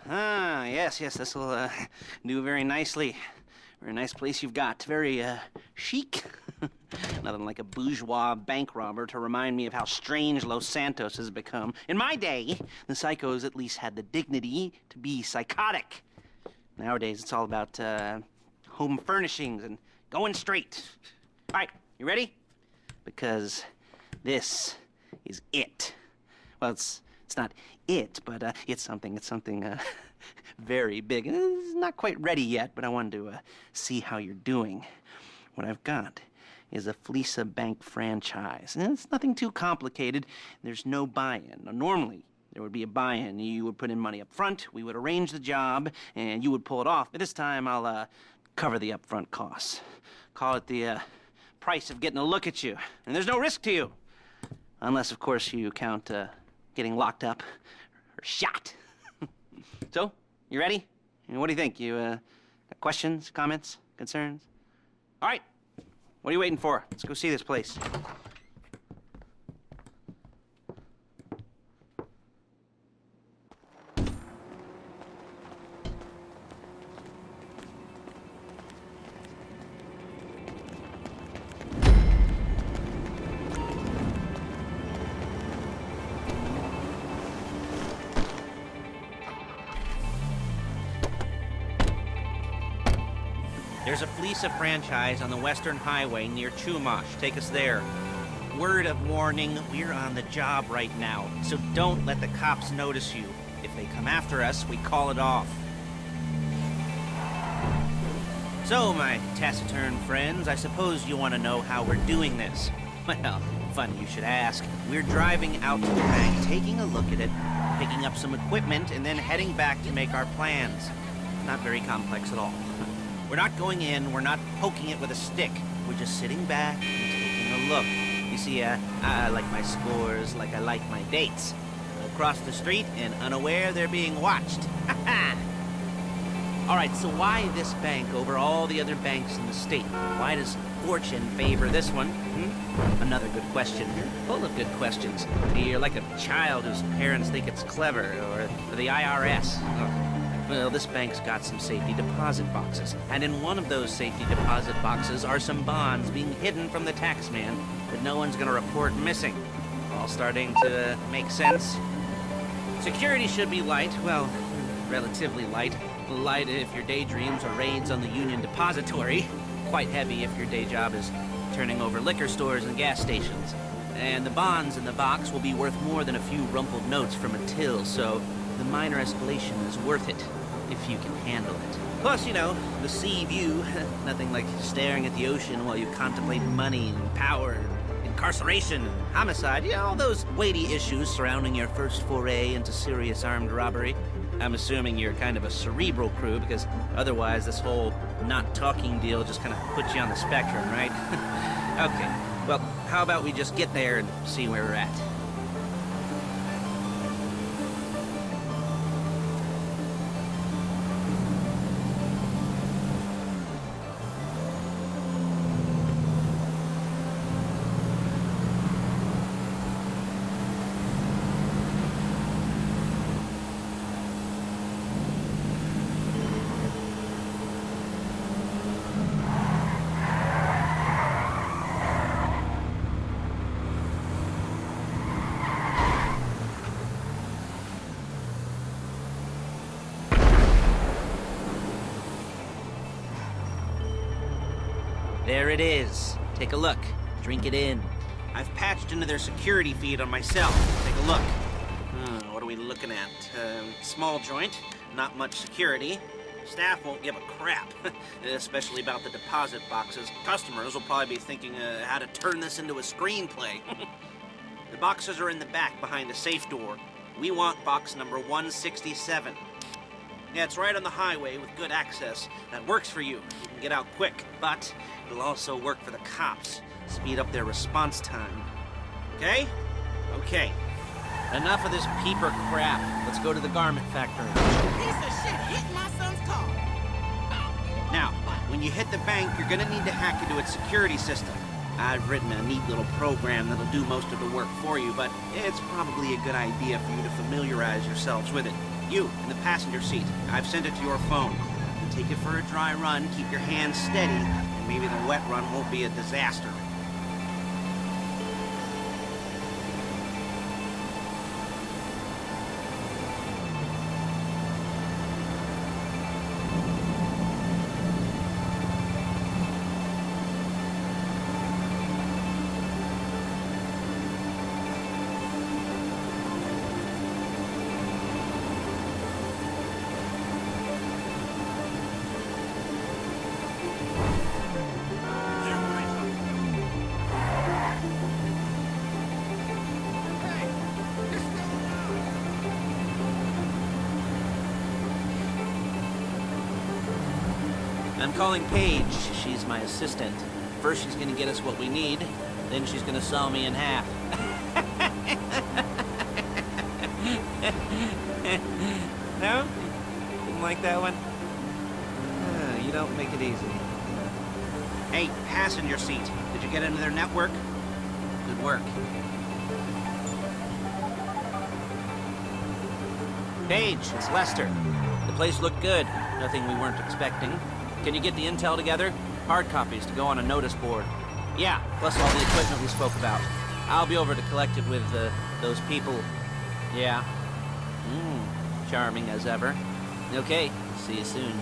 Ah, yes, this'll do very nicely. Very nice place you've got. Very chic. Nothing like a bourgeois bank robber to remind me of how strange Los Santos has become. In my day, the psychos at least had the dignity to be psychotic. Nowadays, it's all about home furnishings and going straight. All right, you ready? Because this is it. Well, it's not it, but it's something very big. It's not quite ready yet, but I wanted to see how you're doing. What I've got is a Fleeca Bank franchise. And it's nothing too complicated. There's no buy-in. Now, normally, there would be a buy-in. You would put in money up front, we would arrange the job, and you would pull it off. But this time, I'll cover the upfront costs. Call it the price of getting a look at you. And there's no risk to you. Unless, of course, you count getting locked up or shot. So, you ready? What do you think? You got questions, comments, concerns? All right. What are you waiting for? Let's go see this place. There's a Fleeca franchise on the Western Highway near Chumash. Take us there. Word of warning, we're on the job right now, so don't let the cops notice you. If they come after us, we call it off. So, my taciturn friends, I suppose you want to know how we're doing this. Well, funny you should ask. We're driving out to the bank, taking a look at it, picking up some equipment, and then heading back to make our plans. Not very complex at all. We're not going in, we're not poking it with a stick. We're just sitting back and taking a look. You see, I like my scores like I like my dates. Across the street and unaware they're being watched. All right, so why this bank over all the other banks in the state? Why does fortune favor this one? Another good question. Full of good questions. You're like a child whose parents think it's clever, or the IRS. Oh. Well, this bank's got some safety deposit boxes, and in one of those safety deposit boxes are some bonds being hidden from the tax man that no one's gonna report missing. All starting to make sense? Security should be light, well, relatively light. Light if your daydreams are raids on the Union Depository. Quite heavy if your day job is turning over liquor stores and gas stations. And the bonds in the box will be worth more than a few rumpled notes from a till, so the minor escalation is worth it, if you can handle it. Plus, you know, the sea view. Nothing like staring at the ocean while you contemplate money and power, and incarceration, and homicide. Yeah, all those weighty issues surrounding your first foray into serious armed robbery. I'm assuming you're kind of a cerebral crew, because otherwise this whole not talking deal just kind of puts you on the spectrum, right? Okay, well, how about we just get there and see where we're at? There it is. Take a look. Drink it in. I've patched into their security feed on my cell. Take a look. What are we looking at? Small joint, not much security. Staff won't give a crap, especially about the deposit boxes. Customers will probably be thinking how to turn this into a screenplay. The boxes are in the back behind the safe door. We want box number 167. Yeah, it's right on the highway with good access. That works for you. You can get out quick, but it'll also work for the cops. Speed up their response time. Okay? Okay. Enough of this peeper crap. Let's go to the garment factory. Piece of shit hit my son's car. Now, when you hit the bank, you're gonna need to hack into its security system. I've written a neat little program that'll do most of the work for you, but it's probably a good idea for you to familiarize yourselves with it. You, in the passenger seat. I've sent it to your phone. Take it for a dry run, keep your hands steady, and maybe the wet run won't be a disaster. I'm calling Paige. She's my assistant. First she's gonna get us what we need, then she's gonna saw me in half. No? Didn't like that one? You don't make it easy. Hey, passenger seat. Did you get into their network? Good work. Paige, it's Lester. The place looked good. Nothing we weren't expecting. Can you get the intel together? Hard copies to go on a notice board. Yeah, plus all the equipment we spoke about. I'll be over to collect it with, those people. Yeah. Charming as ever. Okay, see you soon.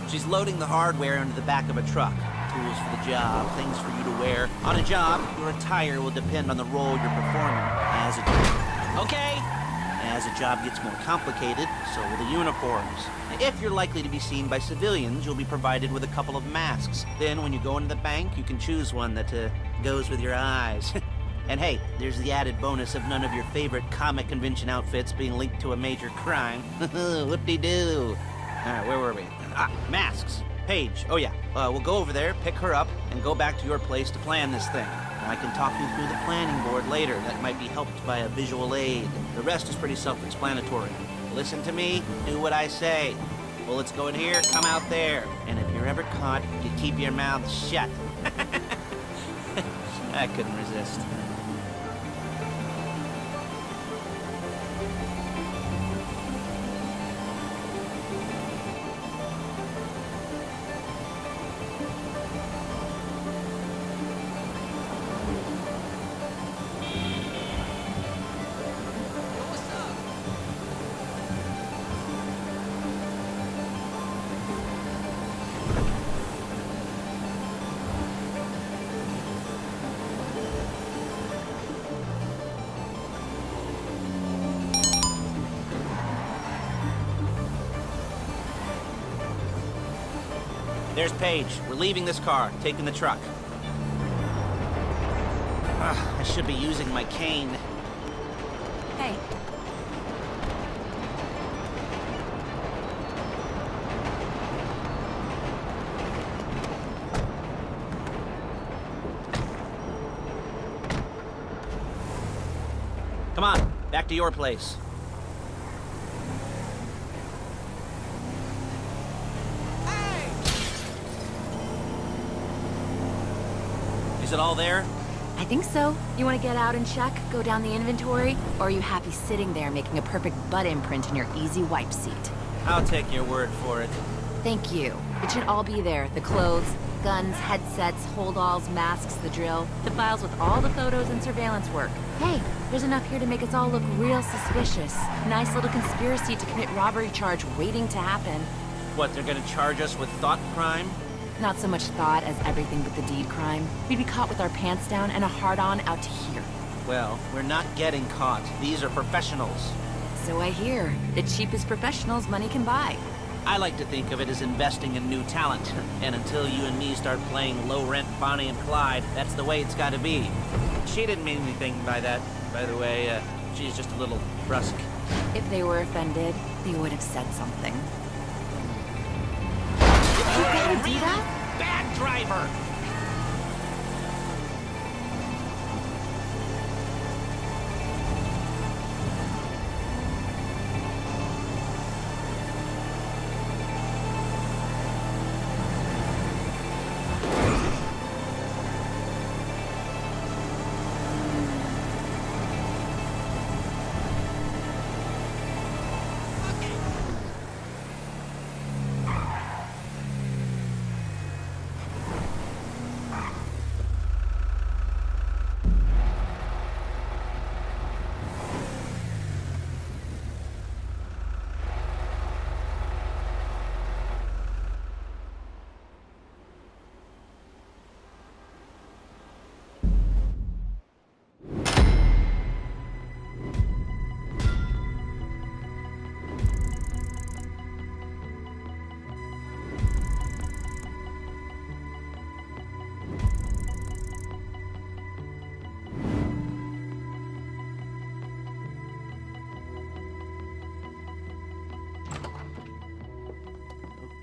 She's loading the hardware into the back of a truck. Tools for the job, things for you to wear. On a job, your attire will depend on the role you're performing. As a job gets more complicated, so will the uniforms. If you're likely to be seen by civilians, you'll be provided with a couple of masks. Then when you go into the bank, you can choose one that goes with your eyes. And hey, there's the added bonus of none of your favorite comic convention outfits being linked to a major crime. Whoop-de-doo. Alright, where were we? Masks. Paige. Oh yeah, we'll go over there, pick her up, and go back to your place to plan this thing. I can talk you through the planning board later. That might be helped by a visual aid. The rest is pretty self-explanatory. Listen to me, do what I say. Bullets go in here, come out there. And if you're ever caught, you keep your mouth shut. I couldn't resist. There's Paige. We're leaving this car, taking the truck. I should be using my cane. Hey. Come on, back to your place. Is it all there? I think so. You want to get out and check, go down the inventory, or are you happy sitting there making a perfect butt imprint in your easy wipe seat? I'll take your word for it. Thank you. It should all be there. The clothes, guns, headsets, holdalls, masks, the drill, the files with all the photos and surveillance work. Hey, there's enough here to make us all look real suspicious. Nice little conspiracy to commit robbery charge waiting to happen. What, they're gonna charge us with thought crime? Not so much thought as everything but the deed crime. We'd be caught with our pants down and a hard-on out to here. Well, we're not getting caught. These are professionals. So I hear. The cheapest professionals money can buy. I like to think of it as investing in new talent. And until you and me start playing low-rent Bonnie and Clyde, that's the way it's gotta be. She didn't mean anything by that, by the way. She's just a little brusque. If they were offended, they would have said something. You gotta do that? Bad driver!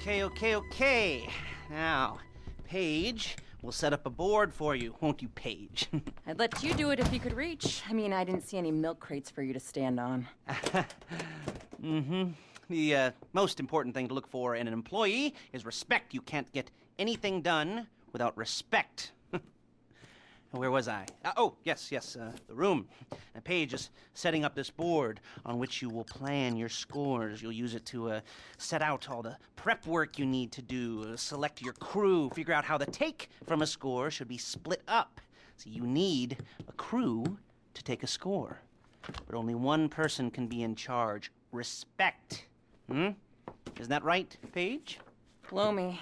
Okay. Now, Paige, we'll set up a board for you, won't you, Paige? I'd let you do it if you could reach. I mean, I didn't see any milk crates for you to stand on. The most important thing to look for in an employee is respect. You can't get anything done without respect. Where was I? Yes, the room. Now, Paige is setting up this board on which you will plan your scores. You'll use it to set out all the prep work you need to do, select your crew, figure out how the take from a score should be split up. So you need a crew to take a score. But only one person can be in charge. Respect. Isn't that right, Paige? Blow me.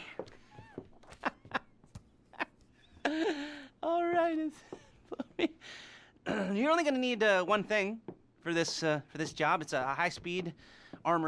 All right, you're only going to need one thing for this job. It's a high-speed armored